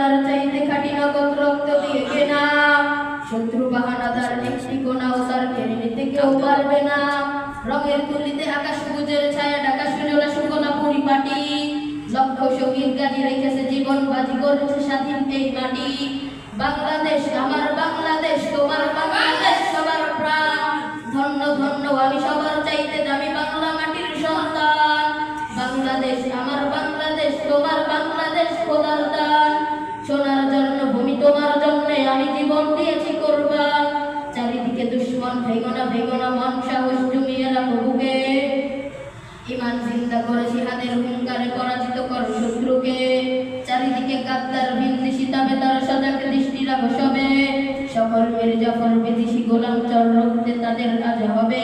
সোনার চাইতে খাঁটি নগদ রক্ত দিয়ে কেনা, শত্রু বাহানা তার একটি কোনাও তার কেড়ে নিতে কেউ পারবে না। রঙের তুলিতে আকাশ সবুজের ছায়া ঢাকা সুজলা সুফলা পরিপাটি, লক্ষ শহীদ গাজী রেখেছে জীবন বাজি করেছে স্বাধীন এই মাটি। বাংলাদেশ আমার বাংলাদেশ, তোমার বাংলাদেশ সবার প্রাণ, ধন্য ধন্য আমি সবার চাইতে দামি বাংলা মাটির সন্তান। বাংলাদেশ আমার বাংলাদেশ, তোমার বাংলাদেশ খোদার দান, সোনার জন্মভূমি তোমার জন্যে আমি জীবন দিয়েছি কোরবান। চারিদিকে দুশ্মন ভেগো না মন, সাহস জমিয়ে রাখো বুকে, ইমান জিন্দা করে জিহাদের হুঙ্কারে পরাজিত কর শত্রুকে। চারিদিকে গাদ্দার ভিনদেশি তাবেদার সজাগ দৃষ্টি রাখো সবে, সকল মির্জাফর বিদেশি গোলাম চর রক্তে তাদের কাজ হবে।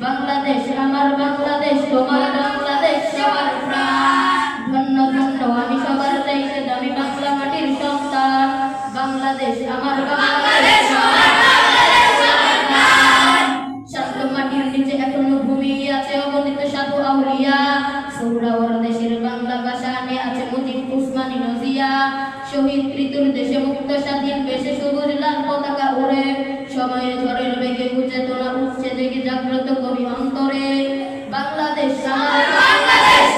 বাংলাদেশ আমার বাংলাদেশ, তোমার বাংলাদেশ সবার প্রাণ, ধন্য ধন্য আমি সবার চাইতে দামি বাংলা মাটির সন্তান। বাংলাদেশ আমার বাংলাদেশ, শান্ত মাটির নিচে এখনো ঘুমিয়ে আছে অগণিত সাধু আউলিয়া, সৌরাওয়ার দেশের বাংলা ভাষা নিয়ে আছে মুজিব উসমানী নজিয়া। শহীদ ঋতুর দেশে মুক্ত স্বাধীন বেশে সবুজ লাল পতাকা ওড়ে, সময়ে ঝড়ের বেগে চেতনা উঠছে জেগে জাগ্রত কবি অন্তরে। বাংলাদেশ আমার বাংলাদেশ,